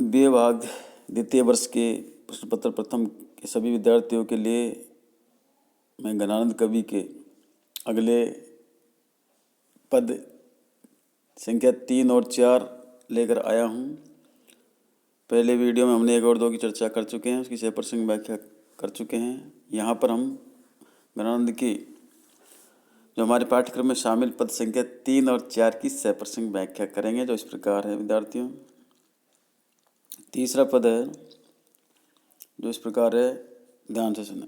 BA. भाग द्वितीय वर्ष के प्रश्न पत्र प्रथम के सभी विद्यार्थियों के लिए मैं गणानंद कवि के अगले पद संख्या 3 और 4 लेकर आया हूँ। पहले वीडियो में हमने 1 और 2 की चर्चा कर चुके हैं, उसकी सप्रसंग व्याख्या कर चुके हैं। यहाँ पर हम गणानंद की जो हमारे पाठ्यक्रम में शामिल पद संख्या 3 और 4 की सप्रसंग व्याख्या करेंगे, जो इस प्रकार है विद्यार्थियों। तीसरा पद है जो इस प्रकार है, ध्यान से सुने।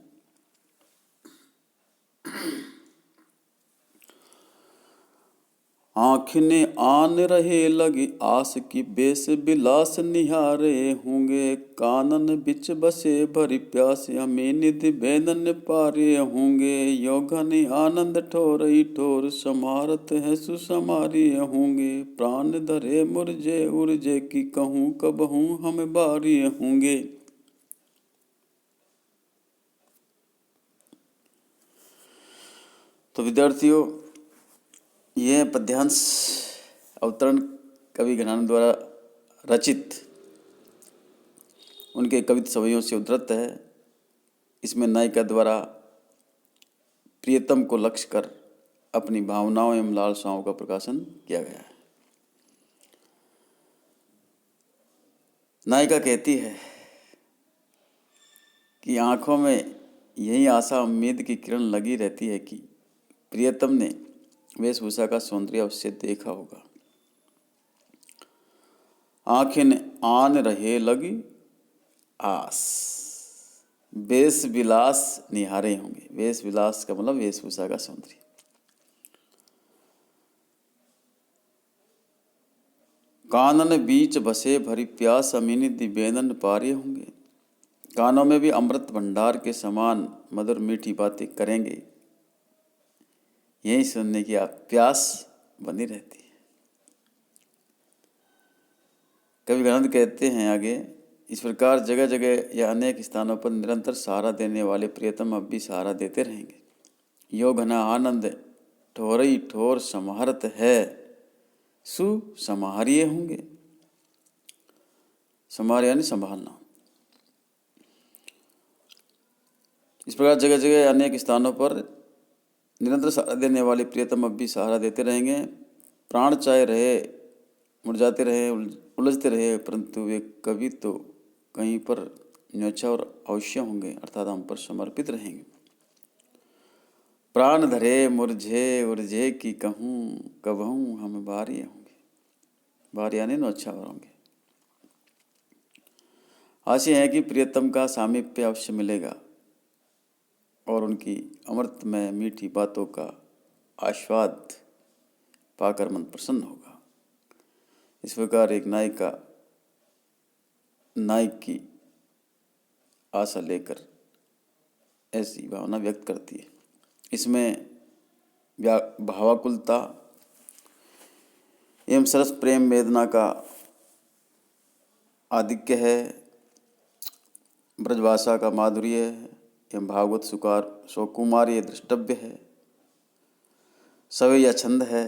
आँखने आन रहे लगी आस की बेस बिलास निहारे होंगे, कानन बिच बसे भरी प्यास हमें निधि बेनन पारे होंगे, योगन आनंद ठोर ही ठोर समारत है सुसमारी होंगे, प्राण धरे मुरझे उर्जे की कहूँ कबहूँ हम बारी होंगे। तो विद्यार्थियों, यह पद्यांश अवतरण कवि गणानंद द्वारा रचित उनके कविता सवैयों से उद्धृत है। इसमें नायिका द्वारा प्रियतम को लक्ष्य कर अपनी भावनाओं एवं लालसाओं का प्रकाशन किया गया है। नायिका कहती है कि आंखों में यही आशा उम्मीद की किरण लगी रहती है कि प्रियतम ने वेशभूषा का सौंदर्य अवश्य देखा होगा। आँखें आन रहे लगी आस, वेश विलास निहारे होंगे। वेश विलास का मतलब वेशभूषा का सौंदर्य। कानन बीच बसे भरी प्यास अमीनी दिव्यनन पारे होंगे। कानों में भी अमृत भंडार के समान मधुर मीठी बातें करेंगे, यही सुनने की प्यास बनी रहती है। कवि गणानंद कहते हैं आगे, इस प्रकार जगह जगह या अनेक स्थानों पर निरंतर सहारा देने वाले प्रियतम अब भी सहारा देते रहेंगे। यो घना आनंद ठोरई ठोर समाहरत है सुसमाहरिये होंगे। समाहर यानी संभालना। इस प्रकार जगह जगह अनेक स्थानों पर निरंतर सहारा देने वाले प्रियतम अब भी सहारा देते रहेंगे। प्राण चाहे रहे मुरझाते रहे उलझते रहे, परंतु वे कभी तो कहीं पर न्योछावर अवश्य होंगे, अर्थात हम पर समर्पित रहेंगे। प्राण धरे मुरझे उर्झे की कहूँ कबहूँ हम बारी होंगे। बारी यानी न्योछावर होंगे। आशय है कि प्रियतम का सामीप्य अवश्य मिलेगा और उनकी अमृतमय मीठी बातों का आस्वाद पाकर मन प्रसन्न होगा। इस प्रकार एक नायिका नायक की आशा लेकर ऐसी भावना व्यक्त करती है। इसमें भावाकुलता एवं सरस प्रेम वेदना का आधिक्य है, ब्रजभाषा का माधुर्य है एवं भागवत सुकुमार दृष्टव्य है, सवैया छंद है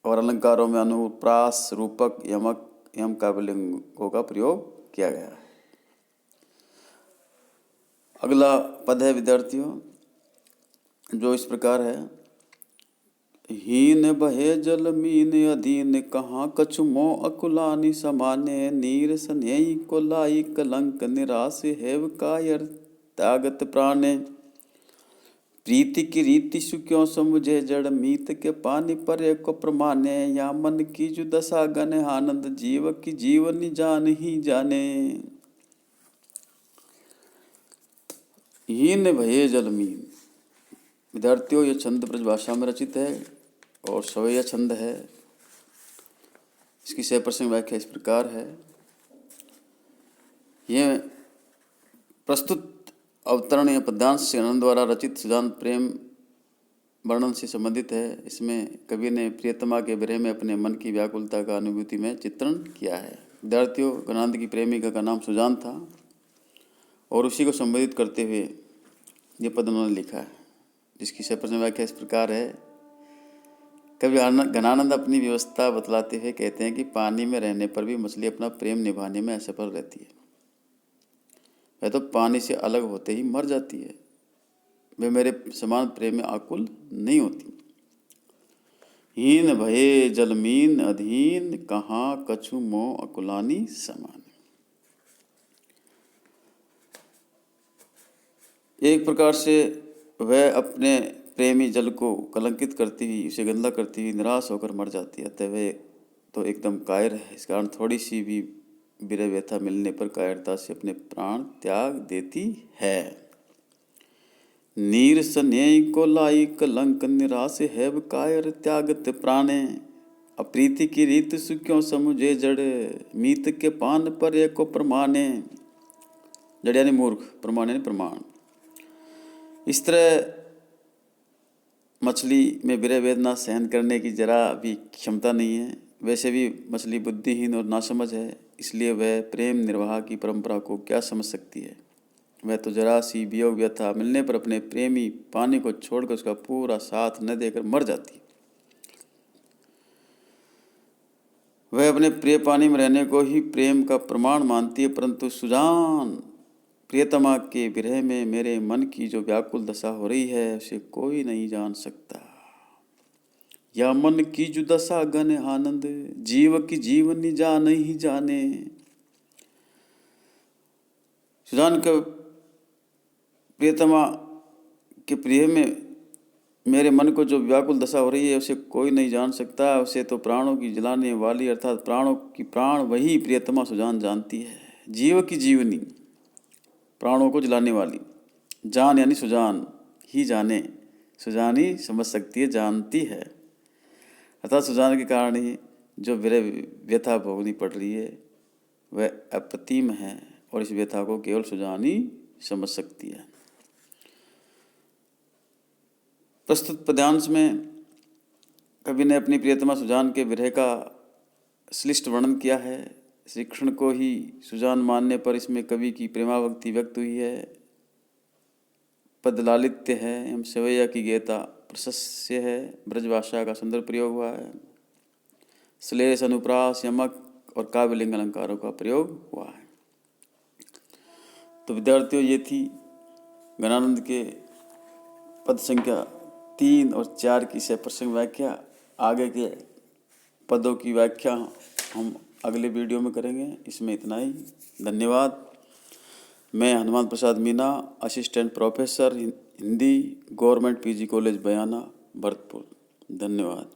और अलंकारों में अनुप्रास रूपक यमक एवं काव्यलिंगों का प्रयोग किया गया है। अगला पद है विद्यार्थियों जो इस प्रकार है, हीन बहे जल मीन अधीन कहाँ कछु मोह अकुलानी समाने, नीर स्नेही को लाई कलंक निराश हेव कायर त्यागत प्राणे, प्रीति की रीति सुक्यों समुझे जड़ मीत के पानी परे को प्रमाने, या मन की जो दशा गण आनंद जीव की जीवनी जान ही जाने। हीन भये जल मीन। विद्यार्थियों, ये छंद ब्रजभाषा में रचित है और सवैया छंद है। इसकी सप्रसंग व्याख्या इस प्रकार है। यह प्रस्तुत अवतरण या पद्यांश से आनंद द्वारा रचित सुजान प्रेम वर्णन से संबंधित है। इसमें कवि ने प्रियतमा के विरह में अपने मन की व्याकुलता का अनुभूति में चित्रण किया है। विद्यार्थियों, गणानंद की प्रेमिका का नाम सुजान था और उसी को संबोधित करते हुए ये पद उन्होंने लिखा है, जिसकी सप्रसंग व्याख्या इस प्रकार है कवि घनानंद अपनी व्यवस्था बतलाते हुए कहते हैं कि पानी में रहने पर भी मछली अपना प्रेम निभाने में असफल रहती है। वह तो पानी से अलग होते ही मर जाती है। वे मेरे समान प्रेम में आकुल नहीं होती। हीन भये जलमीन अधीन, कहाँ कछु मोह अकुलानी समान। एक प्रकार से वह अपने प्रेमी जल को कलंकित करती हुई, उसे गंदा करती हुई निराश होकर मर जाती है। अतः वह तो एकदम कायर है। इस कारण थोड़ी सी भी विरह व्यथा मिलने पर कायरता से अपने प्राण त्याग देती है। नीर स्नेह को लाई कलंक, निराश है कायर त्यागत प्राणे। अप्रीति की रीत सुक्यों समुझे जड़, मीत के पान पर एको प्रमाणे। जड़ यानी मूर्ख, प्रमाण यानी प्रमाण। इस तरह मछली में विरह वेदना सहन करने की जरा भी क्षमता नहीं है। वैसे भी मछली बुद्धिहीन और नासमझ है, इसलिए वह प्रेम निर्वाह की परंपरा को क्या समझ सकती है। वह तो जरा सी वियोग व्यथा मिलने पर अपने प्रेमी पानी को छोड़कर उसका पूरा साथ न देकर मर जाती है। वह अपने प्रिय पानी में रहने को ही प्रेम का प्रमाण मानती है, परंतु सुजान प्रियतमा के विरह में मेरे मन की जो व्याकुल दशा हो रही है उसे कोई नहीं जान सकता। या मन की जो दशा घन आनंद, जीव की जीवनी जान ही जाने। सुजान का प्रियतमा के प्रिय में मेरे मन को जो व्याकुल दशा हो रही है उसे कोई नहीं जान सकता। उसे तो प्राणों की जलाने वाली अर्थात प्राणों की प्राण वही प्रियतमा सुजान जानती है। जीव की जीवनी, प्राणों को जलाने वाली, जान यानी सुजान ही जाने, सुजान ही समझ सकती है, जानती है। अर्थात सुजान के कारण ही जो विरह व्यथा भोगनी पड़ रही है वह अप्रतिम है और इस व्यथा को केवल सुजान ही समझ सकती है। प्रस्तुत पद्यांश में कवि ने अपनी प्रियतमा सुजान के विरह का श्लिष्ट वर्णन किया है। श्री कृष्ण को ही सुजान मानने पर इसमें कवि की प्रेमाभक्ति व्यक्त हुई है। पद लालित्य है एवं सेवैया की गीता प्रशस्य है। ब्रजभाषा का सुंदर प्रयोग हुआ है। श्लेष, अनुप्रास, यमक और काव्यलिंग अलंकारों का प्रयोग हुआ है। तो विद्यार्थियों, ये थी घनानंद के पद संख्या 3 और 4 की सप्रसंग व्याख्या। आगे के पदों की व्याख्या हम अगले वीडियो में करेंगे। इसमें इतना ही। धन्यवाद। मैं Hanuman Prasad Meena, assistant professor Hindi, government PG college Bayana, Bharatpur. धन्यवाद।